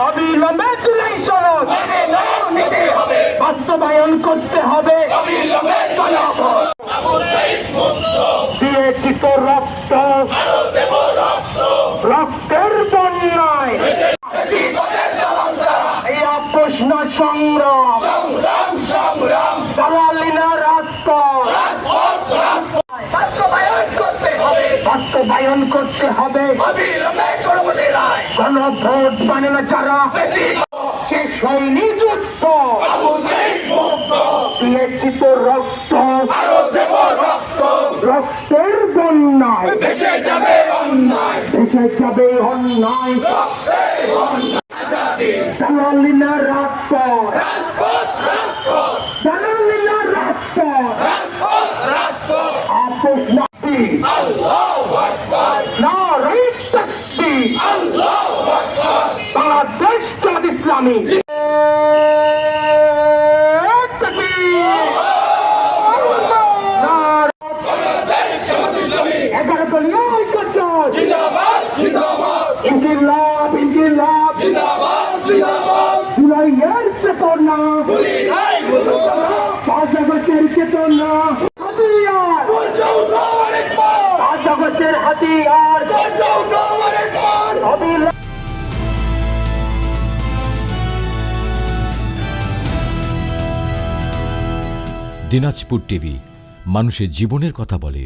অবিলম্বে জুলাই সনদ বাস্তবায়ন করতে হবে। দিয়েছি তো রক্ত, রক্তের বন্যায় এই প্রশ্ন সংগ্রাম, দালালিনা রাজপথ বাস্তবায়ন করতে হবে। গণভোট মানে না যারা শেষ হয়নি যুদ্ধ, দিয়েছি তো রক্ত, রক্তের বন্যায় দেশে যাবে অন্যায়। দালালিনা রাজপথ, দালালিনা রাজপথ আপোষ নাকি নারায়ে তাকবীর, বাংলাদেশ জামাত ইসলামী ইনকিলাব ইনকিলাব জুলাইয়ের চেতনা, পাঁচ আগস্টের চেতনা, পাঁচ আগস্টের হাতিয়ার। দিনাজপুর টিভি, মানুষের জীবনের কথা বলে।